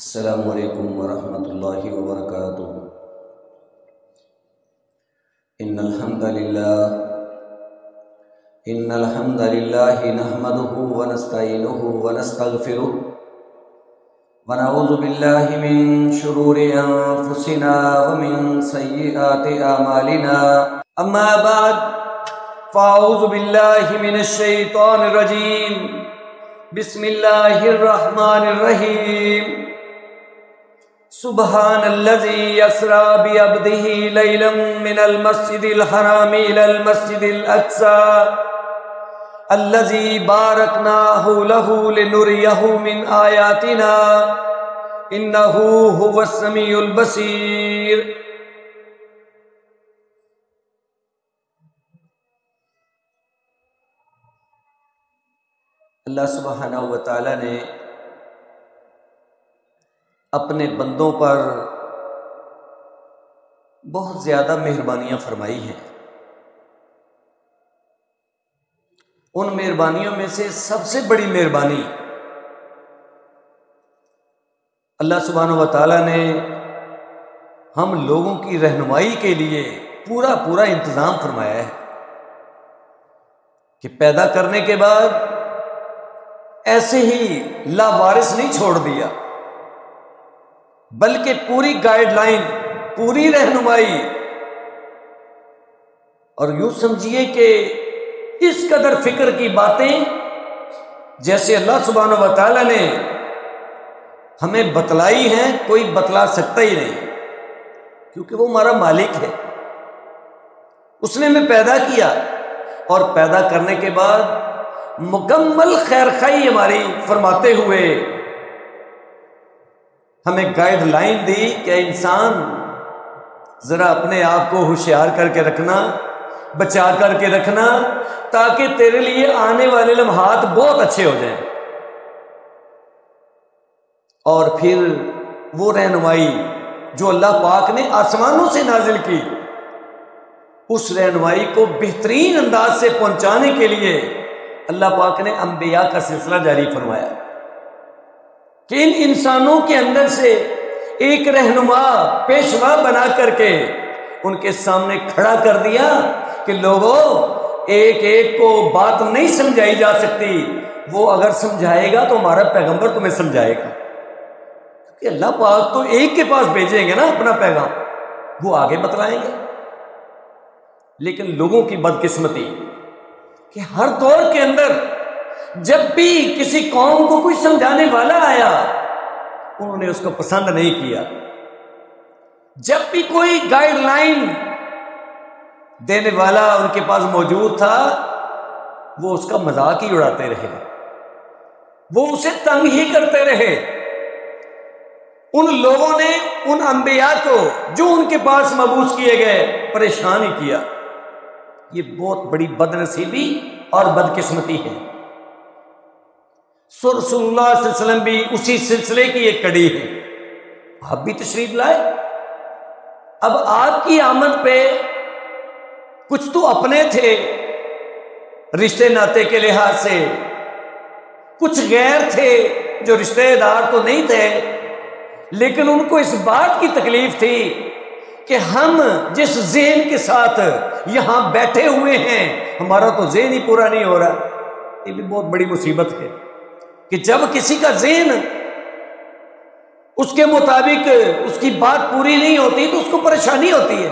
السلام علیکم ورحمۃ اللہ وبرکاتہ۔ ان الحمد للہ نحمده ونستعینه ونستغفره ونعوذ باللہ من شرور انفسنا ومن سیئات اعمالنا، اما بعد فاعوذ باللہ من الشیطان الرجیم، بسم اللہ الرحمن الرحیم۔ سبحان الذي يسرى بعبده ليلا من المسجد الحرام إلى المسجد الأقصى الذي باركناه له لنريه من آياتنا إنه هو السميع البصير۔ اللہ سبحانہ و تعالی نے اپنے بندوں پر بہت زیادہ مہربانیاں فرمائی ہیں۔ ان مہربانیوں میں سے سب سے بڑی مہربانی اللہ سبحانہ و تعالیٰ نے ہم لوگوں کی رہنمائی کے لیے پورا انتظام فرمایا ہے کہ پیدا کرنے کے بعد ایسے ہی لاوارث نہیں چھوڑ دیا، بلکہ پوری گائیڈ لائن، پوری رہنمائی، اور یوں سمجھیے کہ اس قدر فکر کی باتیں جیسے اللہ سبحانہ و تعالیٰ نے ہمیں بتلائی ہیں کوئی بتلا سکتا ہی نہیں، کیونکہ وہ ہمارا مالک ہے، اس نے ہمیں پیدا کیا، اور پیدا کرنے کے بعد مکمل خیر خواہی ہماری فرماتے ہوئے ہمیں گائیڈ لائن دی کہ انسان ذرا اپنے آپ کو ہوشیار کر کے رکھنا، بچا کر کے رکھنا، تاکہ تیرے لیے آنے والے لمحات بہت اچھے ہو جائیں۔ اور پھر وہ رہنمائی جو اللہ پاک نے آسمانوں سے نازل کی، اس رہنمائی کو بہترین انداز سے پہنچانے کے لیے اللہ پاک نے انبیاء کا سلسلہ جاری فرمایا کہ ان انسانوں کے اندر سے ایک رہنما پیشوا بنا کر کے ان کے سامنے کھڑا کر دیا کہ لوگوں، ایک ایک کو بات نہیں سمجھائی جا سکتی، وہ اگر سمجھائے گا تو ہمارا پیغمبر تمہیں سمجھائے گا، کیونکہ اللہ پاک تو ایک کے پاس بھیجیں گے نا اپنا پیغام، وہ آگے بتلائیں گے۔ لیکن لوگوں کی بدقسمتی کہ ہر دور کے اندر جب بھی کسی قوم کو کوئی سمجھانے والا آیا، انہوں نے اس کو پسند نہیں کیا۔ جب بھی کوئی گائیڈ لائن دینے والا ان کے پاس موجود تھا، وہ اس کا مذاق ہی اڑاتے رہے، وہ اسے تنگ ہی کرتے رہے۔ ان لوگوں نے ان انبیاء کو جو ان کے پاس مبعوث کیے گئے پریشان ہی کیا۔ یہ بہت بڑی بدنصیبی اور بدقسمتی ہے۔ رسول اللہ صلی اللہ علیہ وسلم بھی اسی سلسلے کی ایک کڑی ہے، آپ بھی تشریف لائے۔ اب آپ کی آمد پہ کچھ تو اپنے تھے رشتے ناتے کے لحاظ سے، کچھ غیر تھے جو رشتے دار تو نہیں تھے، لیکن ان کو اس بات کی تکلیف تھی کہ ہم جس ذہن کے ساتھ یہاں بیٹھے ہوئے ہیں، ہمارا تو ذہن ہی پورا نہیں ہو رہا۔ یہ بھی بہت بڑی مصیبت ہے کہ جب کسی کا ذہن اس کے مطابق اس کی بات پوری نہیں ہوتی تو اس کو پریشانی ہوتی ہے،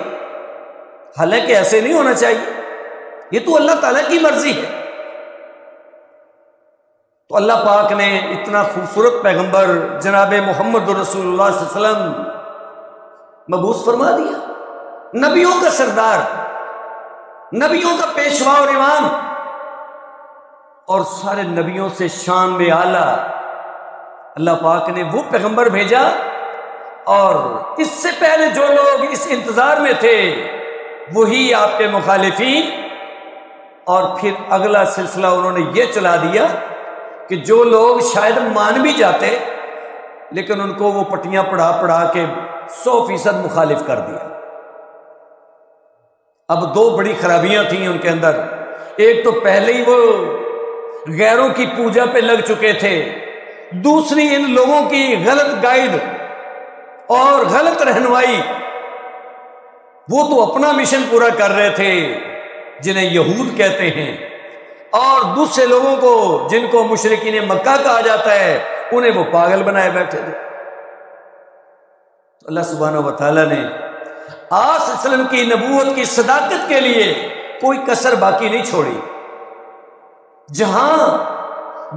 حالانکہ ایسے نہیں ہونا چاہیے، یہ تو اللہ تعالیٰ کی مرضی ہے۔ تو اللہ پاک نے اتنا خوبصورت پیغمبر جناب محمد رسول اللہ صلی اللہ علیہ وسلم مبعوث فرما دیا، نبیوں کا سردار، نبیوں کا پیشوا اور امام، اور سارے نبیوں سے شان میں اعلیٰ اللہ پاک نے وہ پیغمبر بھیجا۔ اور اس سے پہلے جو لوگ اس انتظار میں تھے وہی آپ کے مخالفین، اور پھر اگلا سلسلہ انہوں نے یہ چلا دیا کہ جو لوگ شاید مان بھی جاتے لیکن ان کو وہ پٹیاں پڑھا کے 100% مخالف کر دیا۔ اب دو بڑی خرابیاں تھیں ان کے اندر، ایک تو پہلے ہی وہ غیروں کی پوجا پہ لگ چکے تھے، دوسری ان لوگوں کی غلط گائیڈ اور غلط رہنمائی، وہ تو اپنا مشن پورا کر رہے تھے جنہیں یہود کہتے ہیں، اور دوسرے لوگوں کو جن کو مشرکین مکہ کہا جاتا ہے انہیں وہ پاگل بنائے بیٹھے تھے۔ تو اللہ سبحانہ و تعالیٰ نے آپ صلی اللہ علیہ وسلم کی نبوت کی صداقت کے لیے کوئی کسر باقی نہیں چھوڑی۔ جہاں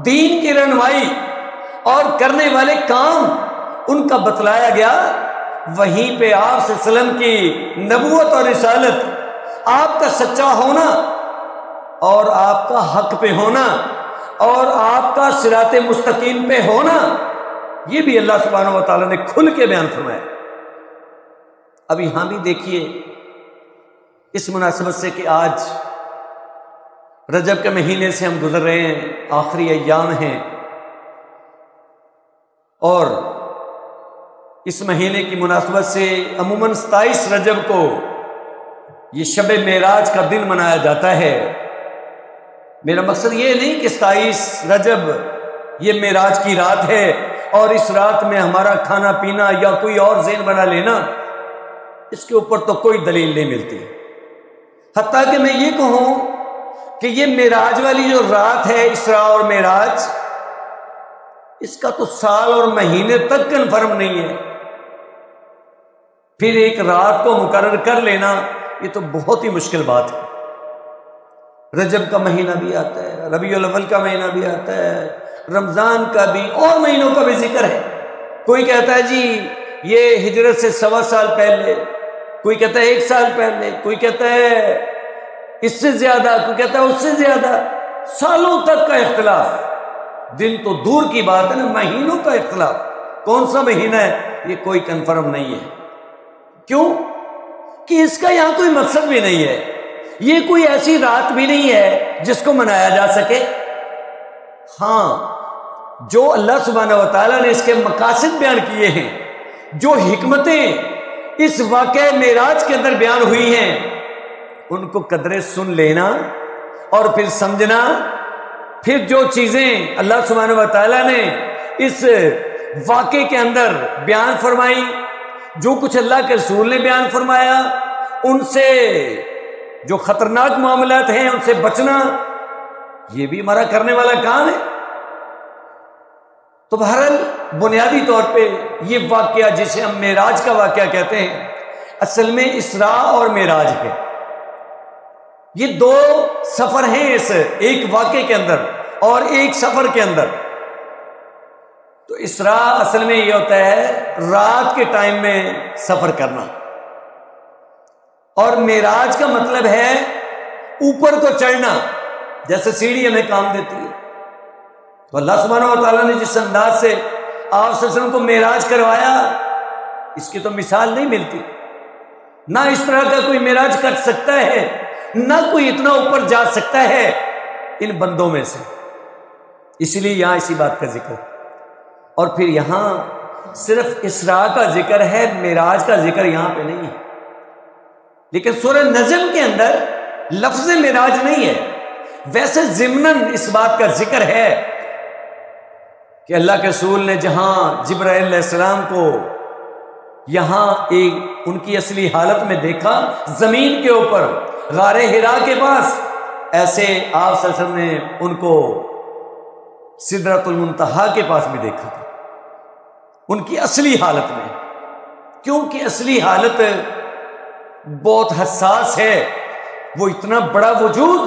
دین کی رہنمائی اور کرنے والے کام ان کا بتلایا گیا، وہیں پہ آپ صلی اللہ علیہ وسلم کی نبوت اور رسالت، آپ کا سچا ہونا اور آپ کا حق پہ ہونا اور آپ کا صراط مستقیم پہ ہونا، یہ بھی اللہ سبحانہ و تعالیٰ نے کھل کے بیان فرمایا۔ اب یہاں بھی دیکھیے اس مناسبت سے کہ آج رجب کے مہینے سے ہم گزر رہے ہیں، آخری ایام ہیں، اور اس مہینے کی مناسبت سے عموماً 27 رجب کو یہ شب معراج کا دن منایا جاتا ہے۔ میرا مقصد یہ نہیں کہ 27 رجب یہ معراج کی رات ہے اور اس رات میں ہمارا کھانا پینا یا کوئی اور ذہن بنا لینا، اس کے اوپر تو کوئی دلیل نہیں ملتی۔ حتیٰ کہ میں یہ کہوں کہ یہ معراج والی جو رات ہے، اسراء اور معراج، اس کا تو سال اور مہینے تک کنفرم نہیں ہے، پھر ایک رات کو مقرر کر لینا یہ تو بہت ہی مشکل بات ہے۔ رجب کا مہینہ بھی آتا ہے، ربیع الاول کا مہینہ بھی آتا ہے، رمضان کا بھی، اور مہینوں کا بھی ذکر ہے۔ کوئی کہتا ہے جی یہ ہجرت سے 1.25 سال پہلے، کوئی کہتا ہے 1 سال پہلے، کوئی کہتا ہے اس سے زیادہ، کوئی کہتا ہے اس سے زیادہ، سالوں تک کا اختلاف۔ دن تو دور کی بات ہے نا، مہینوں کا اختلاف، کون سا مہینہ ہے یہ کوئی کنفرم نہیں ہے۔ کیوں کہ اس کا یہاں کوئی مقصد بھی نہیں ہے، یہ کوئی ایسی رات بھی نہیں ہے جس کو منایا جا سکے۔ ہاں، جو اللہ سبحانہ و تعالیٰ نے اس کے مقاصد بیان کیے ہیں، جو حکمتیں اس واقعہ معراج کے اندر بیان ہوئی ہیں، ان کو قدرے سن لینا اور پھر سمجھنا، پھر جو چیزیں اللہ سبحانہ و تعالیٰ نے اس واقعے کے اندر بیان فرمائی، جو کچھ اللہ کے رسول نے بیان فرمایا، ان سے جو خطرناک معاملات ہیں ان سے بچنا، یہ بھی ہمارا کرنے والا کام ہے۔ تو بہرحال بنیادی طور پہ یہ واقعہ جسے ہم معراج کا واقعہ کہتے ہیں، اصل میں اسراء اور معراج ہے۔ یہ 2 سفر ہیں اس ایک واقعے کے اندر اور ایک سفر کے اندر۔ تو اسراء اصل میں یہ ہوتا ہے رات کے ٹائم میں سفر کرنا، اور معراج کا مطلب ہے اوپر کو چڑھنا، جیسے سیڑھی ہمیں کام دیتی ہے۔ تو اللہ سبحانہ و تعالیٰ نے جس انداز سے آپ صلی اللہ علیہ وسلم کو معراج کروایا، اس کی تو مثال نہیں ملتی۔ نہ اس طرح کا کوئی معراج کر سکتا ہے، نہ کوئی اتنا اوپر جا سکتا ہے ان بندوں میں سے۔ اس لیے یہاں اسی بات کا ذکر، اور پھر یہاں صرف اسراء کا ذکر ہے، معراج کا ذکر یہاں پہ نہیں ہے۔ لیکن سورہ نجم کے اندر لفظ معراج نہیں ہے، ویسے ضمناً اس بات کا ذکر ہے کہ اللہ کے رسول نے جہاں جبرائیل علیہ السلام کو یہاں ایک ان کی اصلی حالت میں دیکھا، زمین کے اوپر غار حرا کے پاس، ایسے آپ صلی اللہ علیہ وسلم نے ان کو سدرۃ المنتہا کے پاس بھی دیکھا تھا، ان کی اصلی حالت میں، کیونکہ اصلی حالت بہت حساس ہے۔ وہ اتنا بڑا وجود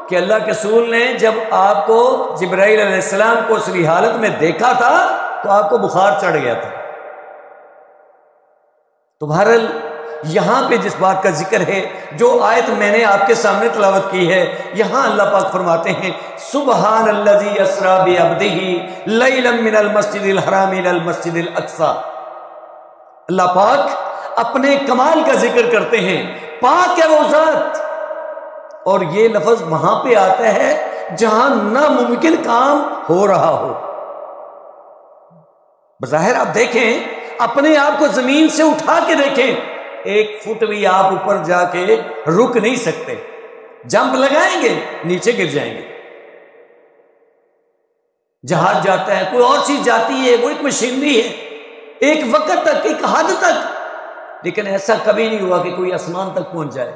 کہ اللہ کے رسول نے جب آپ کو جبرائیل علیہ السلام کو اصلی حالت میں دیکھا تھا تو آپ کو بخار چڑھ گیا تھا۔ تو بہرحال یہاں پہ جس بات کا ذکر ہے، جو آیت میں نے آپ کے سامنے تلاوت کی ہے، یہاں اللہ پاک فرماتے ہیں سبحان الذی اسری بعبدہ لیلا من المسجد الحرام الی المسجد الاقصی۔ اللہ پاک اپنے کمال کا ذکر کرتے ہیں، پاک ہے وہ ذات، اور یہ لفظ وہاں پہ آتا ہے جہاں ناممکن کام ہو رہا ہو۔ بظاہر آپ دیکھیں، اپنے آپ کو زمین سے اٹھا کے دیکھیں، 1 فٹ بھی آپ اوپر جا کے رک نہیں سکتے، جمپ لگائیں گے نیچے گر جائیں گے۔ جہاز جاتا ہے، کوئی اور چیز جاتی ہے، وہ ایک مشینری ہے، ایک وقت تک، ایک حد تک، لیکن ایسا کبھی نہیں ہوا کہ کوئی آسمان تک پہنچ جائے،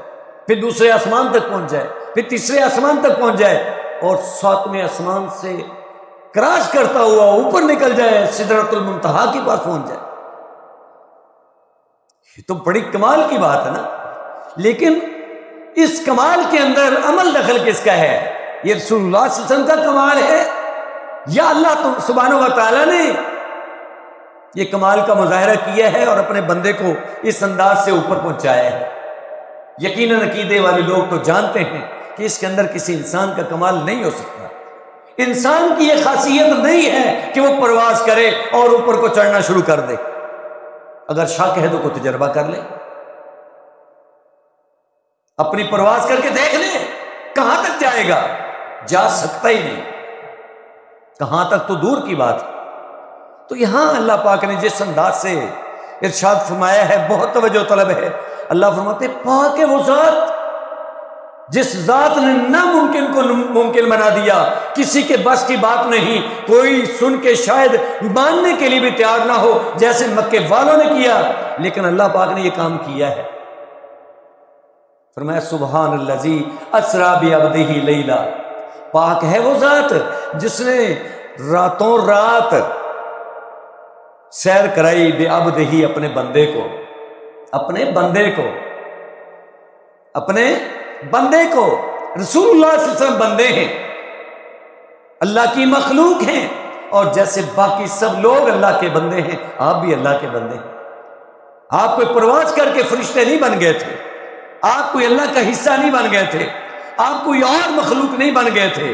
پھر دوسرے آسمان تک پہنچ جائے، پھر تیسرے آسمان تک پہنچ جائے اور 7ویں آسمان سے کراس کرتا ہوا اوپر نکل جائے، سدرۃ المنتہا کے پاس پہنچ جائے۔ یہ تو بڑی کمال کی بات ہے نا، لیکن اس کمال کے اندر عمل دخل کس کا ہے؟ یہ رسول اللہ صلی اللہ علیہ وسلم کا کمال ہے یا اللہ سبحانہ و تعالیٰ نے یہ کمال کا مظاہرہ کیا ہے اور اپنے بندے کو اس انداز سے اوپر پہنچایا ہے؟ یقیناً عقیدے والے لوگ تو جانتے ہیں کہ اس کے اندر کسی انسان کا کمال نہیں ہو سکتا۔ انسان کی یہ خاصیت نہیں ہے کہ وہ پرواز کرے اور اوپر کو چڑھنا شروع کر دے۔ اگر شک ہے تو کوئی تجربہ کر لے، اپنی پرواز کر کے دیکھ لے کہاں تک جائے گا، جا سکتا ہی نہیں، کہاں تک تو دور کی بات۔ تو یہاں اللہ پاک نے جس انداز سے ارشاد فرمایا ہے بہت توجہ طلب ہے۔ اللہ فرماتے پاک ہے وہ ذات جس ذات نے ناممکن کو ممکن بنا دیا، کسی کے بس کی بات نہیں، کوئی سن کے شاید ماننے کے لیے بھی تیار نہ ہو جیسے مکے والوں نے کیا، لیکن اللہ پاک نے یہ کام کیا ہے۔ فرمایا سبحان الذی اسری بعبدہ لیلا، پاک ہے وہ ذات جس نے راتوں رات سیر کرائی بعبدہ، اپنے بندے کو، اپنے بندے کو، اپنے بندے کو۔ رسول اللہ صلی اللہ علیہ وسلم بندے ہیں، اللہ کی مخلوق ہیں، اور جیسے باقی سب لوگ اللہ کے بندے ہیں، آپ بھی اللہ کے بندے ہیں۔ آپ کوئی پرواز کر کے فرشتے نہیں بن گئے تھے، آپ کوئی اللہ کا حصہ نہیں بن گئے تھے، آپ کوئی اور مخلوق نہیں بن گئے تھے۔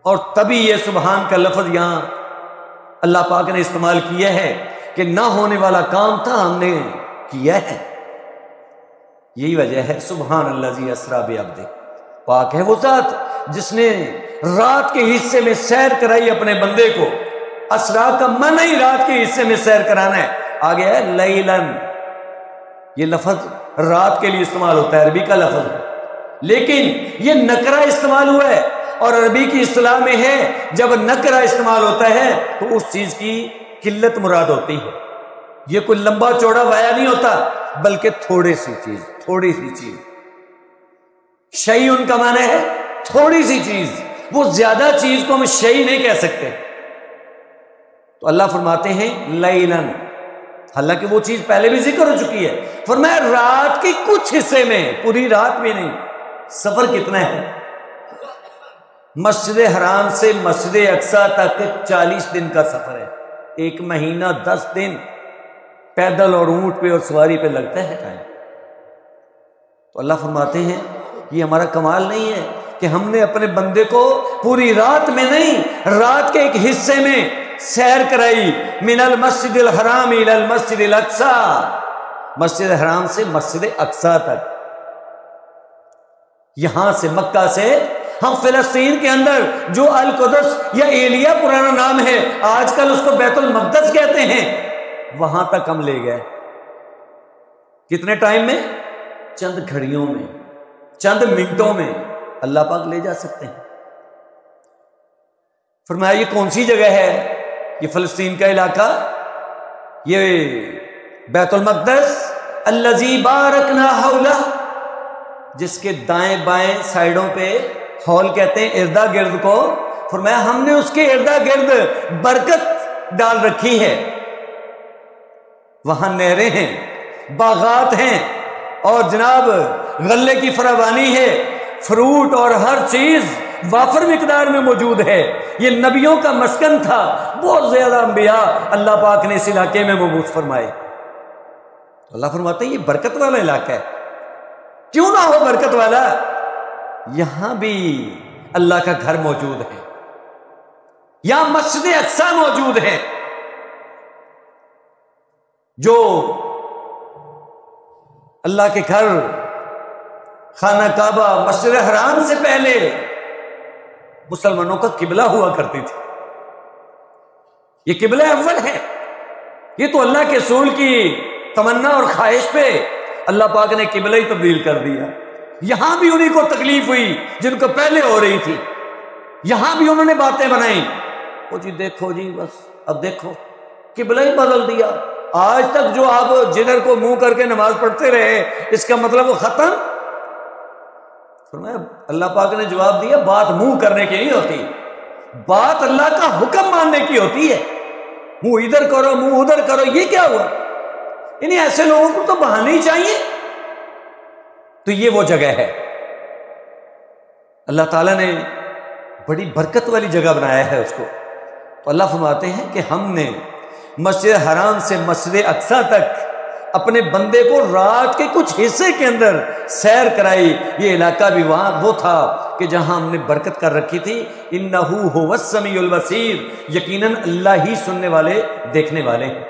اور تبھی یہ سبحان کا لفظ یہاں اللہ پاک نے استعمال کیا ہے کہ نہ ہونے والا کام تھا، ہم نے کیا ہے۔ یہی وجہ ہے سبحان الذی اسری بعبدہ، پاک ہے وہ ذات جس نے رات کے حصے میں سیر کرائی اپنے بندے کو۔ اسرا کا معنی ہی رات کے حصے میں سیر کرانا ہے۔ آگے ہے لیلن، یہ لفظ رات کے لیے استعمال ہوتا ہے، عربی کا لفظ ہے، لیکن یہ نکرہ استعمال ہوا ہے، اور عربی کی اصطلاح میں ہے جب نکرہ استعمال ہوتا ہے تو اس چیز کی قلت مراد ہوتی ہے۔ یہ کوئی لمبا چوڑا وایا نہیں ہوتا، بلکہ تھوڑی سی چیز، تھوڑی سی چیز۔ شیء ان کا معنی ہے تھوڑی سی چیز، وہ زیادہ چیز کو ہم شیء نہیں کہہ سکتے۔ تو اللہ فرماتے ہیں لیلن، حالانکہ وہ چیز پہلے بھی ذکر ہو چکی ہے، فرمایا رات کے کچھ حصے میں، پوری رات بھی نہیں۔ سفر کتنا ہے؟ مسجد حرام سے مسجد اقصیٰ تک 40 دن کا سفر ہے، 1 مہینہ 10 دن پیدل اور اونٹ پہ اور سواری پہ لگتا ہے ٹائم۔ تو اللہ فرماتے ہیں یہ ہمارا کمال نہیں ہے کہ ہم نے اپنے بندے کو پوری رات میں نہیں، رات کے ایک حصے میں سیر کرائی، من المسجد الحرام الی المسجد الاقصیٰ، مسجد حرام سے مسجد اقصیٰ تک۔ یہاں سے مکہ سے ہم فلسطین کے اندر جو القدس یا ایلیا پرانا نام ہے، آج کل اس کو بیت المقدس کہتے ہیں، وہاں تک ہم لے گئے۔ کتنے ٹائم میں؟ چند گھڑیوں میں، چند منٹوں میں اللہ پاک لے جا سکتے ہیں۔ فرمایا یہ کون سی جگہ ہے؟ یہ فلسطین کا علاقہ، یہ بیت المقدس، الذی بارکنا حولہ، جس کے دائیں بائیں سائیڈوں پہ ہال کہتے ہیں اردا گرد کو، فرمایا ہم نے اس کے اردا گرد برکت ڈال رکھی ہے، وہاں نہریں ہیں، باغات ہیں، اور جناب غلے کی فراوانی ہے، فروٹ اور ہر چیز وافر مقدار میں موجود ہے۔ یہ نبیوں کا مسکن تھا، بہت زیادہ انبیاء اللہ پاک نے اس علاقے میں مبعوث فرمائے۔ اللہ فرماتے ہیں یہ برکت والا علاقہ ہے، کیوں نہ ہو برکت والا، یہاں بھی اللہ کا گھر موجود ہے، یہاں مسجد اقصیٰ موجود ہے، جو اللہ کے گھر خانہ کعبہ مسجد حرام سے پہلے مسلمانوں کا قبلہ ہوا کرتی تھی۔ یہ قبلہ اول ہے، یہ تو اللہ کے رسول کی تمنا اور خواہش پہ اللہ پاک نے قبلہ ہی تبدیل کر دیا۔ یہاں بھی انہیں کو تکلیف ہوئی جن کو پہلے ہو رہی تھی، یہاں بھی انہوں نے باتیں بنائی، وہ جی دیکھو جی بس اب دیکھو قبلہ ہی بدل دیا، آج تک جو آپ جدھر کو منہ کر کے نماز پڑھتے رہے اس کا مطلب وہ ختم؟ فرمایا اللہ پاک نے جواب دیا بات منہ کرنے کی نہیں ہوتی، بات اللہ کا حکم ماننے کی ہوتی ہے۔ منہ ادھر کرو منہ ادھر کرو، یہ کیا ہوا؟ یعنی ایسے لوگوں کو تو بہانے ہی چاہیے۔ تو یہ وہ جگہ ہے، اللہ تعالیٰ نے بڑی برکت والی جگہ بنایا ہے اس کو۔ تو اللہ فرماتے ہیں کہ ہم نے مسجد حرام سے مسجد اقصی تک اپنے بندے کو رات کے کچھ حصے کے اندر سیر کرائی۔ یہ علاقہ بھی وہاں وہ تھا کہ جہاں ہم نے برکت کر رکھی تھی، انہ هو السمیع البصیر، یقیناً اللہ ہی سننے والے دیکھنے والے ہیں،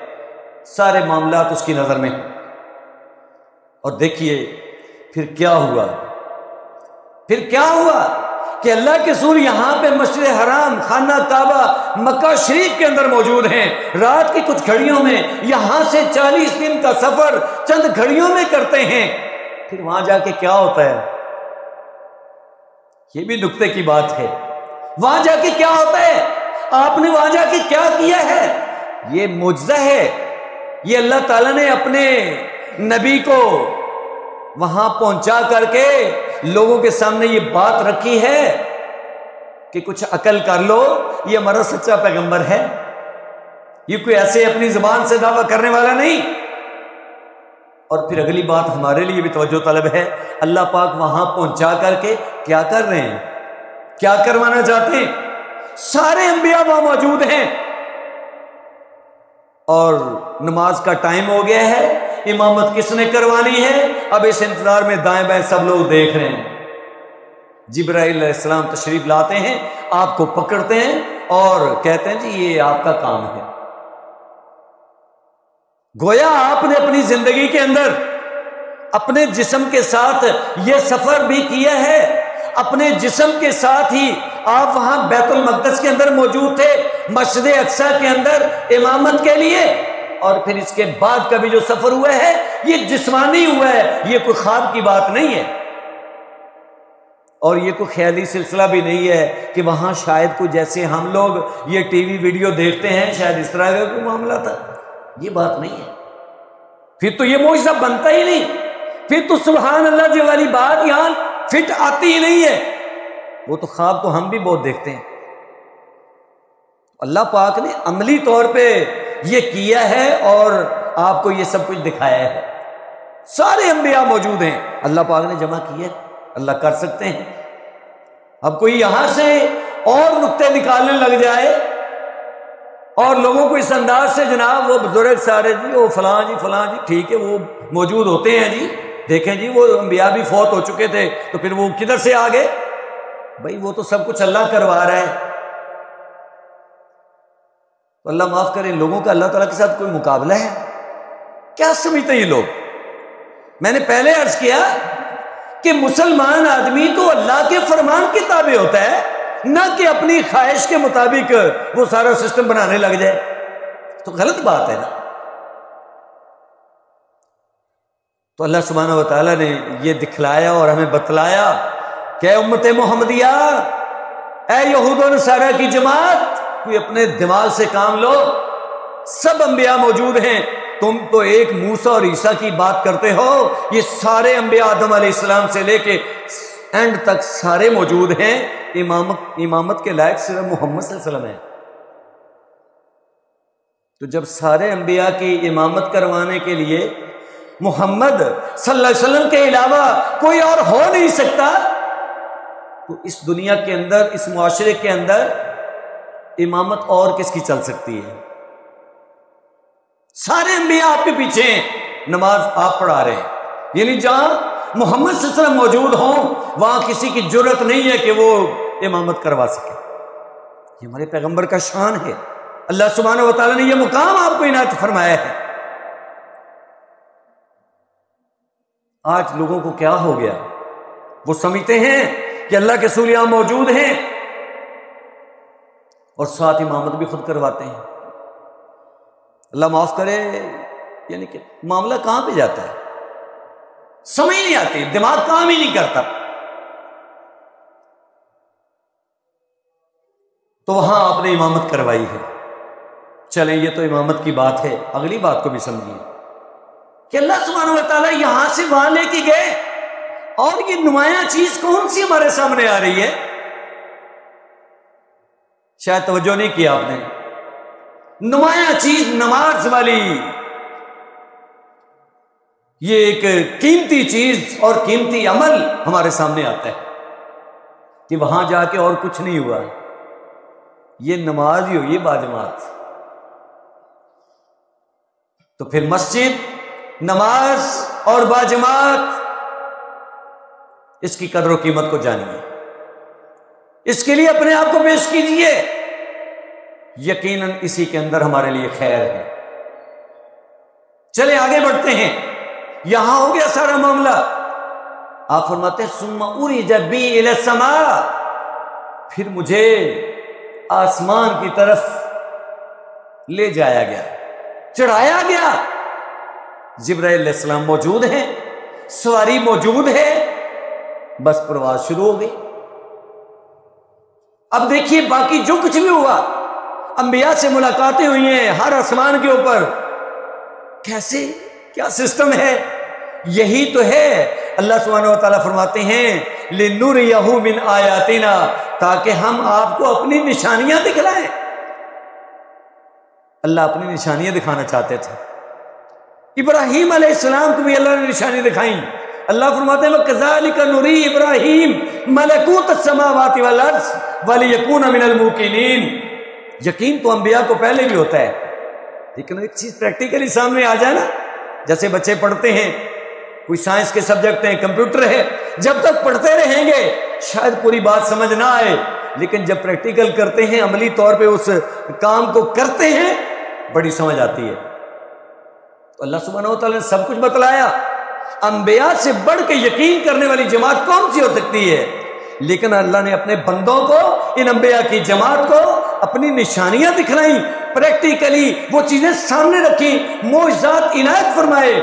سارے معاملات اس کی نظر میں۔ اور دیکھیے پھر کیا ہوا، پھر کیا ہوا کہ اللہ کے رسول یہاں پہ مسجد حرام خانہ کعبہ مکہ شریف کے اندر موجود ہیں، رات کی کچھ گھڑیوں میں یہاں سے 40 دن کا سفر چند گھڑیوں میں کرتے ہیں، پھر وہاں جا کے کیا ہوتا ہے؟ یہ بھی نکتے کی بات ہے، وہاں جا کے کیا ہوتا ہے، آپ نے وہاں جا کے کیا کیا ہے، یہ معجزہ ہے۔ یہ اللہ تعالیٰ نے اپنے نبی کو وہاں پہنچا کر کے لوگوں کے سامنے یہ بات رکھی ہے کہ کچھ عقل کر لو، یہ ہمارا سچا پیغمبر ہے، یہ کوئی ایسے اپنی زبان سے دعویٰ کرنے والا نہیں۔ اور پھر اگلی بات ہمارے لیے بھی توجہ طلب ہے، اللہ پاک وہاں پہنچا کر کے کیا کر رہے ہیں، کیا کروانا چاہتے ہیں؟ سارے انبیاء وہاں موجود ہیں، اور نماز کا ٹائم ہو گیا ہے، امامت کس نے کروانی ہے؟ اب اس انتظار میں دائیں بائیں سب لوگ دیکھ رہے ہیں۔ جبرائیل علیہ السلام تشریف لاتے ہیں، آپ کو پکڑتے ہیں اور کہتے ہیں جی یہ آپ کا کام ہے۔ گویا آپ نے اپنی زندگی کے اندر اپنے جسم کے ساتھ یہ سفر بھی کیا ہے، اپنے جسم کے ساتھ ہی آپ وہاں بیت المقدس کے اندر موجود تھے، مسجد اقصی کے اندر امامت کے لیے، اور پھر اس کے بعد کا بھی جو سفر ہوا ہے یہ جسمانی ہوا ہے، یہ کوئی خواب کی بات نہیں ہے، اور یہ کوئی خیالی سلسلہ بھی نہیں ہے کہ وہاں شاید کوئی جیسے ہم لوگ یہ ٹی وی ویڈیو دیکھتے ہیں شاید اس طرح کا کوئی معاملہ تھا، یہ بات نہیں ہے۔ پھر تو یہ معجزہ بنتا ہی نہیں، پھر تو سبحان اللہ جی والی بات یہاں فٹ آتی ہی نہیں ہے۔ وہ تو خواب تو ہم بھی بہت دیکھتے ہیں، اللہ پاک نے عملی طور پہ یہ کیا ہے اور آپ کو یہ سب کچھ دکھایا ہے۔ سارے انبیاء موجود ہیں، اللہ پاک نے جمع کیا ہے، اللہ کر سکتے ہیں۔ اب کوئی یہاں سے اور نقطے نکالنے لگ جائے اور لوگوں کو اس انداز سے جناب وہ بزرگ سارے جی وہ فلاں جی ٹھیک ہے وہ موجود ہوتے ہیں جی، دیکھیں جی وہ انبیاء بھی فوت ہو چکے تھے تو پھر وہ کدھر سے آ گئے؟ بھائی وہ تو سب کچھ اللہ کروا رہا ہے۔ تو اللہ معاف کرے، لوگوں کا اللہ تعالیٰ کے ساتھ کوئی مقابلہ ہے؟ کیا سمجھتے یہ لوگ؟ میں نے پہلے عرض کیا کہ مسلمان آدمی تو اللہ کے فرمان کے تابع ہوتا ہے، نہ کہ اپنی خواہش کے مطابق وہ سارا سسٹم بنانے لگ جائے، تو غلط بات ہے نا۔ تو اللہ سبحانہ و تعالیٰ نے یہ دکھلایا اور ہمیں بتلایا کہ اے امت محمدیہ، اے یہود و نصارہ کی جماعت، کوئی اپنے دماغ سے کام لو، سب انبیاء موجود ہیں، تم تو ایک موسیٰ اور عیسیٰ کی بات کرتے ہو، یہ سارے انبیاء آدم علیہ السلام سے لے کے اینڈ تک سارے موجود ہیں، امامت کے لائق صرف محمد صلی اللہ علیہ وسلم ہے۔ تو جب سارے انبیاء کی امامت کروانے کے لیے محمد صلی اللہ علیہ وسلم کے علاوہ کوئی اور ہو نہیں سکتا، تو اس دنیا کے اندر، اس معاشرے کے اندر امامت اور کس کی چل سکتی ہے؟ سارے انبیاء آپ کے پیچھے ہیں، نماز آپ پڑھا رہے ہیں، یعنی جہاں محمد صلی اللہ علیہ وسلم موجود ہوں وہاں کسی کی جرت نہیں ہے کہ وہ امامت کروا سکے۔ یہ ہمارے پیغمبر کا شان ہے، اللہ سبحانہ و تعالیٰ نے یہ مقام آپ کو عنایت فرمایا ہے۔ آج لوگوں کو کیا ہو گیا؟ وہ سمجھتے ہیں کہ اللہ کے رسول یہاں موجود ہیں اور ساتھ امامت بھی خود کرواتے ہیں۔ اللہ معاف کرے، یعنی کہ معاملہ کہاں پہ جاتا ہے؟ سمجھ نہیں آتی، دماغ کام ہی نہیں کرتا۔ تو وہاں آپ نے امامت کروائی ہے۔ چلیں یہ تو امامت کی بات ہے، اگلی بات کو بھی سمجھیے کہ اللہ سبحانہ و تعالیٰ یہاں سے وہاں لے کے گئے، اور یہ نمایاں چیز کون سی ہمارے سامنے آ رہی ہے؟ شاید توجہ نہیں کیا آپ نے۔ نمایاں چیز نماز والی، یہ ایک قیمتی چیز اور قیمتی عمل ہمارے سامنے آتا ہے کہ وہاں جا کے اور کچھ نہیں ہوا، یہ نماز ہی ہوئی باجماعت۔ تو پھر مسجد، نماز اور باجماعت، اس کی قدر و قیمت کو جانیے، اس کے لیے اپنے آپ کو پیش کیجیے، یقیناً اسی کے اندر ہمارے لیے خیر ہے۔ چلے آگے بڑھتے ہیں، یہاں ہو گیا سارا معاملہ۔ آپ فرماتے ہیں ثم عرج بی الی السماء، پھر مجھے آسمان کی طرف لے جایا گیا، چڑھایا گیا۔ جبرائیل علیہ السلام موجود ہیں، سواری موجود ہے، بس پرواز شروع ہو گئی۔ اب دیکھیے باقی جو کچھ بھی ہوا، انبیاء سے ملاقاتیں ہوئی ہیں ہر آسمان کے اوپر، کیسے کیا سسٹم ہے؟ یہی تو ہے اللہ سبحانہ و تعالیٰ فرماتے ہیں لِنُرِيَهُ مِنْ آیاتنا، تاکہ ہم آپ کو اپنی نشانیاں دکھلائیں۔ اللہ اپنی نشانیاں دکھانا چاہتے تھے۔ ابراہیم علیہ السلام کو بھی اللہ نے نشانی دکھائیں۔ اللہ فرماتے ہیں وَكَذَلِكَ نُرِي إِبْرَاهِيمَ مَلَكُوتَ السَّمَاوَاتِ وَالْأَرْضِ وَلِيَكُونَ مِنَ الْمُوقِنِينَ۔ یقین تو انبیاء کو پہلے بھی ہوتا ہے، لیکن ایک چیز پریکٹیکلی سامنے آ جائے نا، جیسے بچے پڑھتے ہیں، کوئی سائنس کے سبجیکٹ ہیں، کمپیوٹر ہے، جب تک پڑھتے رہیں گے شاید پوری بات سمجھ نہ آئے، لیکن جب پریکٹیکل کرتے ہیں، عملی طور پہ اس کام کو کرتے ہیں، بڑی سمجھ آتی ہے۔ تو اللہ سبحانہ و تعالیٰ نے سب کچھ بتلایا۔ انبیاء سے بڑھ کے یقین کرنے والی جماعت کون سی ہو سکتی ہے؟ لیکن اللہ نے اپنے بندوں کو، ان انبیاء کی جماعت کو اپنی نشانیاں دکھلائیں، پریکٹیکلی وہ چیزیں سامنے رکھی، معجزات عنایت فرمائے،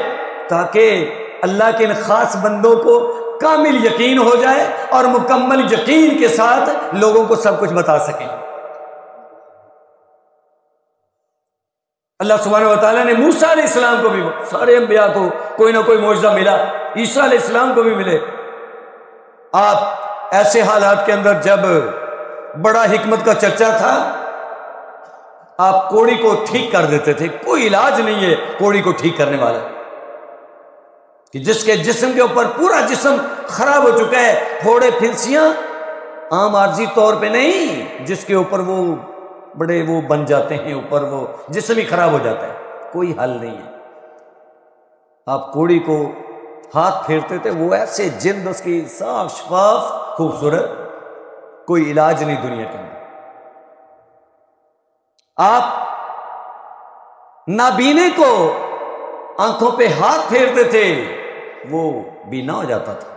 تاکہ اللہ کے ان خاص بندوں کو کامل یقین ہو جائے اور مکمل یقین کے ساتھ لوگوں کو سب کچھ بتا سکیں۔ اللہ سبحانہ و تعالیٰ نے موسیٰ علیہ السلام کو بھی، سارے انبیاء کو کوئی نہ کوئی معجزہ ملا، عیسیٰ علیہ السلام کو بھی ملے۔ آپ ایسے حالات کے اندر جب بڑا حکمت کا چرچا تھا، آپ کوڑی کو ٹھیک کر دیتے تھے، کوئی علاج نہیں ہے کوڑی کو ٹھیک کرنے والا، کہ جس کے جسم کے اوپر پورا جسم خراب ہو چکا ہے، پھوڑے پھنسیاں عام عارضی طور پہ نہیں، جس کے اوپر وہ بڑے وہ بن جاتے ہیں، اوپر وہ جسم ہی خراب ہو جاتا ہے، کوئی حل نہیں ہے۔ آپ کوڑی کو ہاتھ پھیرتے تھے، وہ ایسے جلد اس کی صاف شفاف خوبصورت، کوئی علاج نہیں دنیا کے اندر۔ آپ نابینے کو آنکھوں پہ ہاتھ پھیرتے تھے، وہ بینا ہو جاتا تھا۔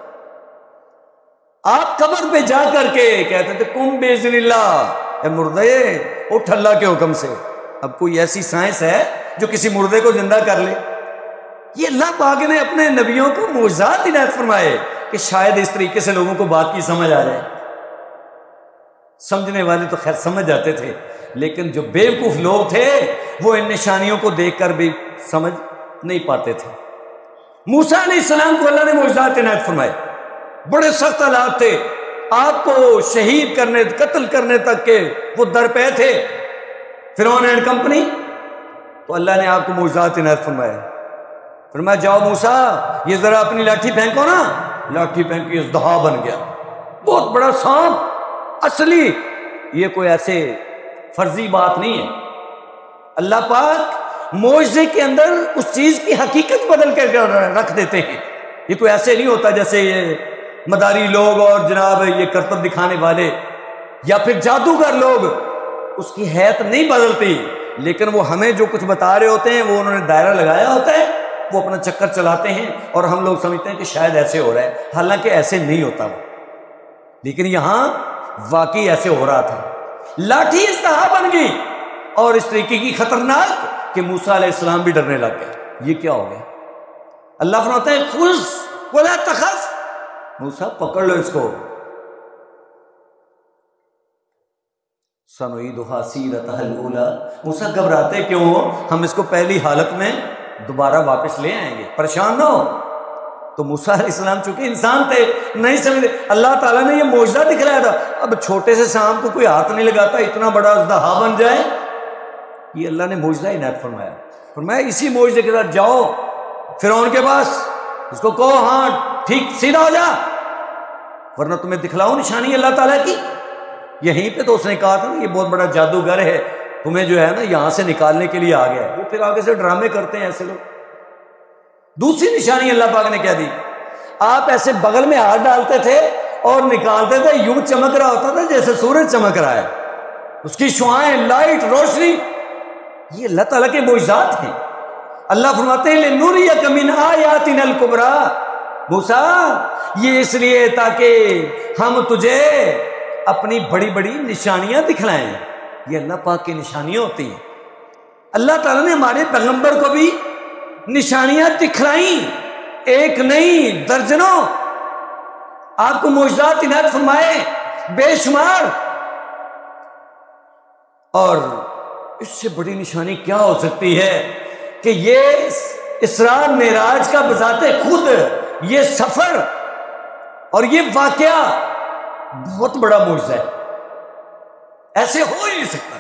آپ قبر پہ جا کر کے کہتے تھے قم باذن اللہ، اے مردے اٹھ اللہ کے حکم سے۔ اب کوئی ایسی سائنس ہے جو کسی مردے کو زندہ کر لے؟ یہ اللہ پاک نے اپنے نبیوں کو معجزات عنایت فرمائے کہ شاید اس طریقے سے لوگوں کو بات کی سمجھ آ جائے۔ سمجھنے والے تو خیر سمجھ جاتے تھے، لیکن جو بیوقوف لوگ تھے وہ ان نشانیوں کو دیکھ کر بھی سمجھ نہیں پاتے تھے۔ موسیٰ علیہ السلام کو اللہ نے معجزات عنایت فرمائے، بڑے سخت حالات تھے، آپ کو شہید کرنے، قتل کرنے تک کے وہ درپے تھے، فرعون اینڈ کمپنی۔ تو اللہ نے آپ کو معجزات عنایت فرمائے، فرمایا جاؤ موسیٰ یہ ذرا اپنی لاٹھی پھینکو نا، لاٹھی پھینکی اژدہا بن گیا، بہت بڑا سانپ اصلی۔ یہ کوئی ایسے فرضی بات نہیں ہے، اللہ پاک معجزے کے اندر اس چیز کی حقیقت بدل کر رکھ دیتے ہیں۔ یہ کوئی ایسے نہیں ہوتا جیسے یہ مداری لوگ اور جناب یہ کرتب دکھانے والے یا پھر جادوگر لوگ، اس کی حیت نہیں بدلتی، لیکن وہ ہمیں جو کچھ بتا رہے ہوتے ہیں وہ انہوں نے دائرہ لگایا ہوتا ہے، وہ اپنا چکر چلاتے ہیں اور ہم لوگ سمجھتے ہیں کہ شاید ایسے ہو رہا ہے، حالانکہ ایسے نہیں ہوتا وہ۔ لیکن یہاں واقعی ایسے ہو رہا تھا، لاٹھی اژدہا بن گئی اور اس طریقے کی خطرناک کہ موسیٰ علیہ السلام بھی ڈرنے لگ گئے، یہ کیا ہو گیا؟ اللہ فرماتا ہے خذ ولا تخف، موسیٰ پکڑ لو اس کو۔ سنعیدھا سیرتھا الاولی، موسیٰ گھبراتے کیوں ہو؟ ہم اس کو پہلی حالت میں دوبارہ واپس لے آئیں گے، پریشان نہ ہو۔ تو موسیٰ علیہ السلام چونکہ انسان تھے، نہیں سمجھے، اللہ تعالیٰ نے یہ معجزہ دکھلایا تھا۔ اب چھوٹے سے سانپ کو کوئی ہاتھ نہیں لگاتا، اتنا بڑا اژدہا بن جائے، یہ اللہ نے معجزہ عنایت فرمایا۔ فرمایا اسی معجزے کے ساتھ جاؤ فرعون کے پاس، اس کو کہو ہاں ٹھیک سیدھا ہو جا، ورنہ تمہیں دکھلاؤ نشانی اللہ تعالیٰ کی۔ یہیں پہ تو اس نے کہا تھا نا یہ بہت بڑا جادوگر ہے، تمہیں جو ہے نا یہاں سے نکالنے کے لیے آ گیا ہے۔ وہ پھر آگے سے ڈرامے کرتے ہیں ایسے لوگ۔ دوسری نشانی اللہ پاک نے کیا دی؟ آپ ایسے بغل میں ہاتھ ڈالتے تھے اور نکالتے تھے، یوں چمک رہا ہوتا تھا جیسے سورج چمک رہا ہے، اس کی شعاعیں، لائٹ، روشنی، یہ اللہ تعالیٰ کے معجزات ہیں۔ اللہ فرماتے ہیں لِنُرِيَكَ مِنْ آيَاتِنَا الْكُبْرَى، موسیٰ یہ اس لیے تاکہ ہم تجھے اپنی بڑی بڑی نشانیاں دکھلائیں۔ یہ اللہ پاک کی نشانیاں ہوتی ہیں۔ اللہ تعالیٰ نے ہمارے پیغمبر کو بھی نشانیاں دکھلائیں، ایک نہیں درجنوں، آپ کو معجزات عنایت فرمائے بے شمار۔ اور اس سے بڑی نشانی کیا ہو سکتی ہے کہ یہ اسراء معراج کا بذات خود یہ سفر اور یہ واقعہ بہت بڑا معجزہ ہے، ایسے ہو ہی نہیں سکتا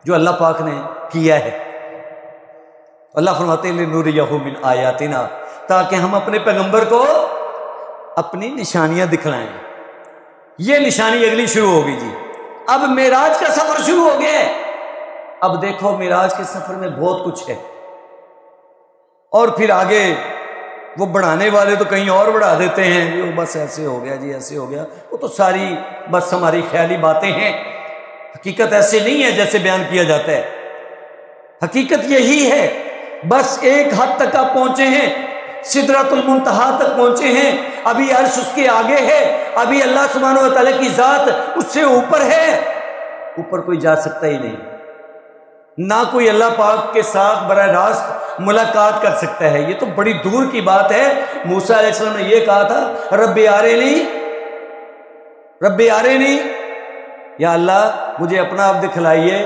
جو اللہ پاک نے کیا ہے۔ اللہ فرماتے ہیں لِنُرِيَهُ مِنْ آیاتنا، تاکہ ہم اپنے پیغمبر کو اپنی نشانیاں دکھلائیں۔ یہ نشانی اگلی شروع ہوگی جی۔ اب معراج کا سفر شروع ہو گیا ہے۔ اب دیکھو معراج کے سفر میں بہت کچھ ہے، اور پھر آگے وہ بڑھانے والے تو کہیں اور بڑھا دیتے ہیں، یہ بس ایسے ہو گیا جی، ایسے ہو گیا، وہ تو ساری بس ہماری خیالی باتیں ہیں، حقیقت ایسے نہیں ہے جیسے بیان کیا جاتا ہے۔ حقیقت یہی ہے، بس ایک حد تک آپ پہنچے ہیں، سدرۃ المنتہا تک پہنچے ہیں، ابھی عرش اس کے آگے ہے، ابھی اللہ سبحانہ و تعالیٰ کی ذات اس سے اوپر ہے، اوپر کوئی جا سکتا ہی نہیں، نہ کوئی اللہ پاک کے ساتھ براہ راست ملاقات کر سکتا ہے، یہ تو بڑی دور کی بات ہے۔ موسیٰ علیہ السلام نے یہ کہا تھا رب ارینی، یا اللہ مجھے اپنا آپ دکھلائیے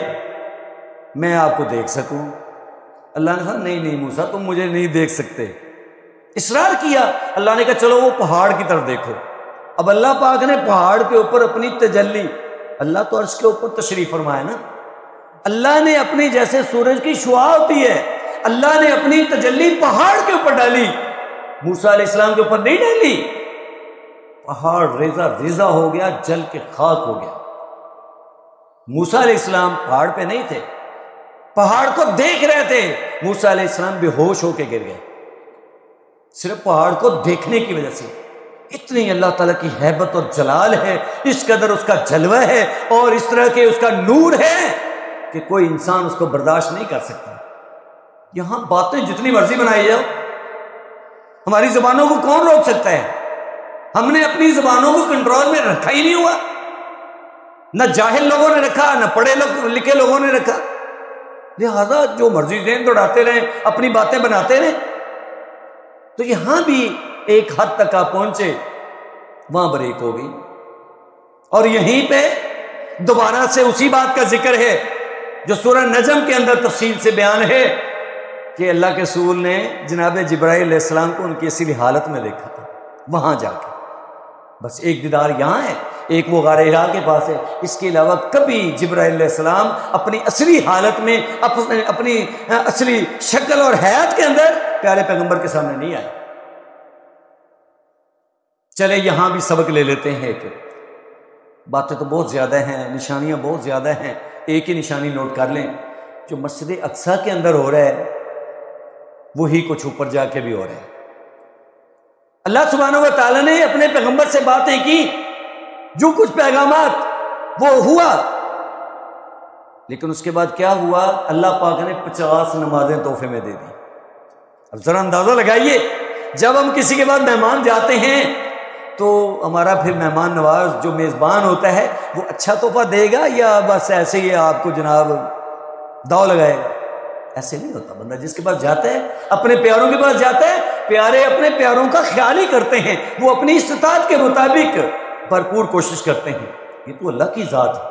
میں آپ کو دیکھ سکوں۔ اللہ نے کہا نہیں موسیٰ تم مجھے نہیں دیکھ سکتے، اصرار کیا۔ اللہ نے کہا چلو وہ پہاڑ کی طرف دیکھو۔ اب اللہ پاک نے پہاڑ کے اوپر اپنی تجلی، اللہ تو عرش کے اوپر تشریف فرمایا نا، اللہ نے اپنی، جیسے سورج کی شعاع ہوتی ہے، اللہ نے اپنی تجلی پہاڑ کے اوپر ڈالی، موسیٰ علیہ السلام کے اوپر نہیں ڈالی۔ پہاڑ ریزہ ریزہ ہو گیا، جل کے خاک ہو گیا۔ موسیٰ علیہ السلام پہاڑ پہ نہیں تھے، پہاڑ کو دیکھ رہے تھے، موسیٰ علیہ السلام بے ہوش ہو کے گر گئے، صرف پہاڑ کو دیکھنے کی وجہ سے۔ اتنی اللہ تعالیٰ کی ہیبت اور جلال ہے، اس قدر اس کا جلوہ ہے اور اس طرح کے اس کا نور ہے کہ کوئی انسان اس کو برداشت نہیں کر سکتا۔ یہاں باتیں جتنی مرضی بنائی جاؤ، ہماری زبانوں کو کون روک سکتا ہے؟ ہم نے اپنی زبانوں کو کنٹرول میں رکھا ہی نہیں ہوا، نہ جاہل لوگوں نے رکھا، نہ پڑھے لکھے لوگوں نے رکھا، لہذا جو مرضی ذہن دوڑاتے رہیں، اپنی باتیں بناتے رہیں۔ تو یہاں بھی ایک حد تک آپ پہنچے، وہاں بریک ہو گئی، اور یہیں پہ دوبارہ سے اسی بات کا ذکر ہے جو سورہ نجم کے اندر تفصیل سے بیان ہے کہ اللہ کے رسول نے جناب جبرائیل علیہ السلام کو ان کی اصلی حالت میں دیکھا تھا، وہاں جا کے۔ بس ایک دیدار یہاں ہے، ایک وہ غار ہرا کے پاس ہے، اس کے علاوہ کبھی جبرائیل علیہ السلام اپنی اصلی حالت میں، اپنی اصلی شکل اور حیات کے اندر پیارے پیغمبر کے سامنے نہیں آئے۔ چلے یہاں بھی سبق لے لیتے ہیں، کہ باتیں تو بہت زیادہ ہیں، نشانیاں بہت زیادہ ہیں، ایک ہی نشانی نوٹ کر لیں، جو مسجد اقصیٰ کے اندر ہو رہا ہے وہی کچھ اوپر جا کے بھی ہو رہا ہے۔ اللہ سبحانہ و تعالیٰ نے اپنے پیغمبر سے باتیں کی، جو کچھ پیغامات وہ ہوا، لیکن اس کے بعد کیا ہوا؟ اللہ پاک نے 50 نمازیں تحفے میں دے دی۔ اب ذرا اندازہ لگائیے، جب ہم کسی کے بعد مہمان جاتے ہیں تو ہمارا پھر مہمان نواز جو میزبان ہوتا ہے وہ اچھا تحفہ دے گا یا بس ایسے ہی آپ کو جناب داؤ لگائے گا؟ ایسے نہیں ہوتا۔ بندہ جس کے پاس جاتا ہے، اپنے پیاروں کے پاس جاتا ہے، پیارے اپنے پیاروں کا خیال ہی کرتے ہیں، وہ اپنی استطاعت کے مطابق بھرپور کوشش کرتے ہیں۔ یہ تو اللہ کی ذات ہے،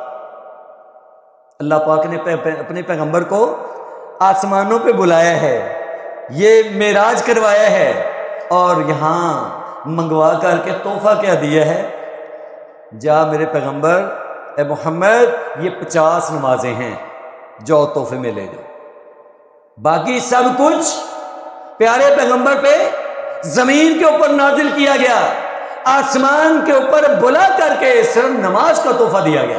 اللہ پاک نے اپنے پیغمبر کو آسمانوں پہ بلایا ہے، یہ معراج کروایا ہے، اور یہاں منگوا کر کے تحفہ کیا دیا ہے؟ جا میرے پیغمبر اے محمد یہ 50 نمازیں ہیں، جو تحفے میں لے جاؤ۔ باقی سب کچھ پیارے پیغمبر پہ زمین کے اوپر نازل کیا گیا، آسمان کے اوپر بلا کر کے صرف نماز کا تحفہ دیا گیا۔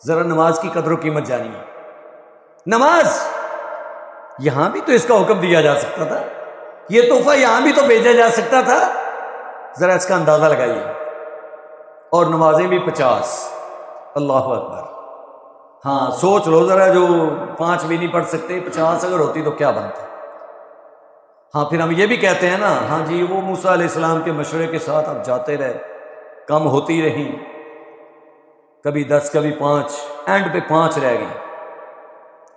ذرا نماز کی قدر و قیمت جانیے۔ نماز یہاں بھی تو اس کا حکم دیا جا سکتا تھا، یہ تحفہ یہاں بھی تو بھیجا جا سکتا تھا، ذرا اس کا اندازہ لگائیے۔ اور نمازیں بھی 50۔ اللہ اکبر۔ ہاں سوچ لو ذرا، جو 5 بھی نہیں پڑھ سکتے، 50 اگر ہوتی تو کیا بنتا۔ ہاں پھر ہم یہ بھی کہتے ہیں نا، ہاں جی وہ موسیٰ علیہ السلام کے مشورے کے ساتھ اب جاتے رہے، کم ہوتی رہی، کبھی 10 کبھی 5، اینڈ پہ 5 رہ گئی۔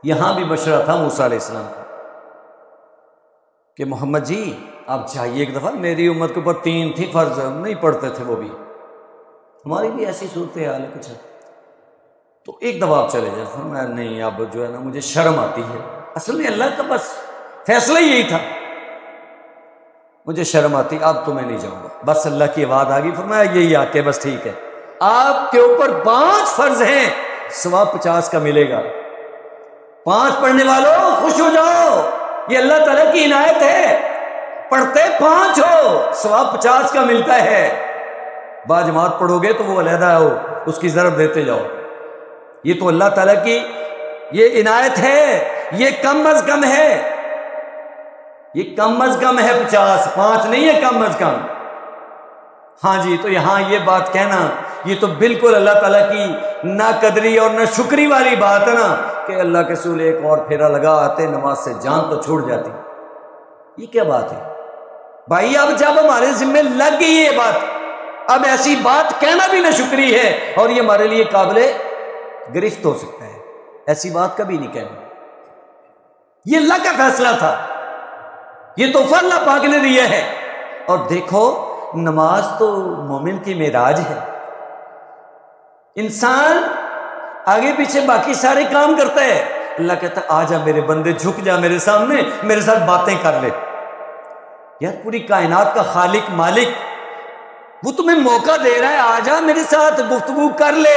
یہاں بھی مشورہ تھا موسیٰ علیہ السلام کا کہ محمد جی آپ چاہیے ایک دفعہ، میری امت کے اوپر 3 تھی فرض، نہیں پڑھتے تھے وہ بھی، ہماری بھی ایسی صورتحال ہے کچھ، تو ایک دفعہ آپ چلے جائیں۔ فرمایا نہیں اب جو ہے نا مجھے شرم آتی ہے، اصل میں اللہ کا بس فیصلہ یہی تھا، مجھے شرم آتی، اب تو میں نہیں جاؤں گا، بس اللہ کی آواز آ گئی۔ فرمایا یہی آ کے بس ٹھیک ہے، آپ کے اوپر 5 فرض ہیں، ثواب 50 کا ملے گا۔ 5 پڑھنے والوں خوش ہو جاؤ، یہ اللہ تعالیٰ کی عنایت ہے، پڑھتے 5 ہو ثواب 50 کا ملتا ہے۔ با جماعت پڑھو گے تو وہ علیحدہ ہو، اس کی ضرب دیتے جاؤ، یہ تو اللہ تعالیٰ کی یہ عنایت ہے، یہ کم از کم ہے، یہ کم از کم ہے 50، 5 نہیں ہے کم از کم۔ ہاں جی تو یہاں یہ بات کہنا یہ تو بالکل اللہ تعالیٰ کی نہ قدری اور نہ شکری والی بات ہے نا، کہ اللہ کے رسول ایک اور پھیرا لگا آتے نماز سے جان تو چھوٹ جاتی، یہ کیا بات ہے بھائی؟ اب جب ہمارے ذمہ لگ گئی یہ بات، اب ایسی بات کہنا بھی نہ شکری ہے، اور یہ ہمارے لیے قابل گرفت ہو سکتا ہے، ایسی بات کبھی نہیں کہنا۔ یہ اللہ کا فیصلہ تھا، یہ تحفہ اللہ پاک نے دیا ہے۔ اور دیکھو نماز تو مومن کی معراج ہے، انسان آگے پیچھے باقی سارے کام کرتا ہے، اللہ کہتا ہے آ جا میرے بندے، جھک جا میرے سامنے، میرے ساتھ باتیں کر لے۔ یار پوری کائنات کا خالق مالک وہ تمہیں موقع دے رہا ہے، آ جا میرے ساتھ گفتگو کر لے،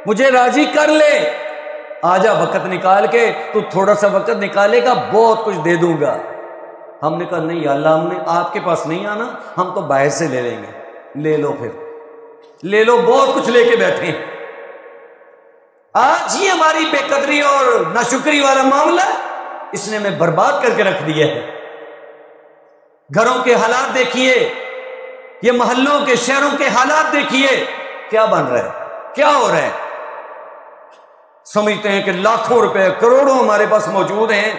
مجھے راضی کر لے، آ جا وقت نکال کے، تو تھوڑا سا وقت نکالے گا بہت کچھ دے دوں گا۔ ہم نے کہا نہیں اللہ، ہم نے آپ کے پاس نہیں آنا، ہم تو باہر سے لے لیں گے۔ لے لو پھر، لے لو، بہت کچھ لے کے بیٹھے ہیں۔ آج ہی ہماری بے قدری اور ناشکری والا معاملہ اس نے ہمیں برباد کر کے رکھ دیا ہے۔ گھروں کے حالات دیکھیے، یہ محلوں کے شہروں کے حالات دیکھیے، کیا بن رہا ہے، کیا ہو رہا ہے۔ سمجھتے ہیں کہ لاکھوں روپے کروڑوں ہمارے پاس موجود ہیں،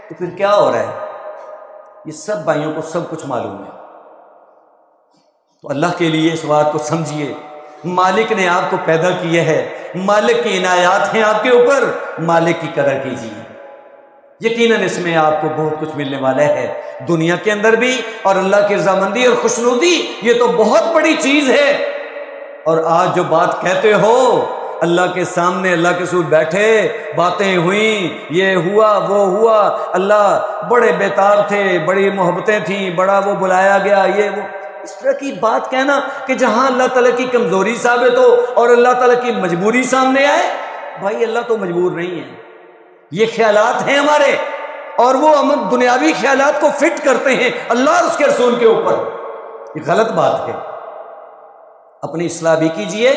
تو پھر کیا ہو رہا ہے؟ یہ سب بھائیوں کو سب کچھ معلوم ہے۔ تو اللہ کے لیے اس بات کو سمجھیے، مالک نے آپ کو پیدا کیا ہے، مالک کی عنایات ہیں آپ کے اوپر، مالک کی قدر کیجیے، یقیناً اس میں آپ کو بہت کچھ ملنے والا ہے، دنیا کے اندر بھی، اور اللہ کی رضامندی اور خوشنودی یہ تو بہت بڑی چیز ہے۔ اور آج جو بات کہتے ہو، اللہ کے سامنے اللہ کے رسول بیٹھے، باتیں ہوئیں، یہ ہوا وہ ہوا، اللہ بڑے بیتاب تھے، بڑی محبتیں تھیں، بڑا وہ بلایا گیا، یہ وہ، اس طرح کی بات کہنا کہ جہاں اللہ تعالیٰ کی کمزوری ثابت ہو اور اللہ تعالیٰ کی مجبوری سامنے آئے، بھائی اللہ تو مجبور نہیں ہے، یہ خیالات ہیں ہمارے، اور وہ ہم دنیاوی خیالات کو فٹ کرتے ہیں اللہ اور اس کے رسول کے اوپر، یہ غلط بات ہے۔ اپنی اصلاح بھی کیجئے،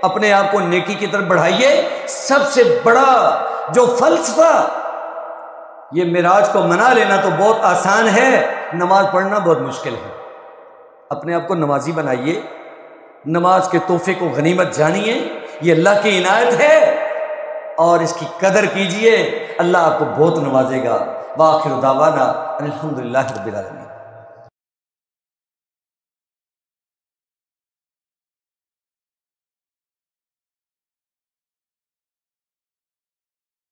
اپنے آپ کو نیکی کی طرف بڑھائیے۔ سب سے بڑا جو فلسفہ، یہ معراج کو منا لینا تو بہت آسان ہے، نماز پڑھنا بہت مشکل ہے۔ اپنے آپ کو نمازی بنائیے، نماز کے تحفے کو غنیمت جانیے، یہ اللہ کی عنایت ہے، اور اس کی قدر کیجئے، اللہ آپ کو بہت نوازے گا۔ وآخر دعوانا الحمدللہ رب العالمین۔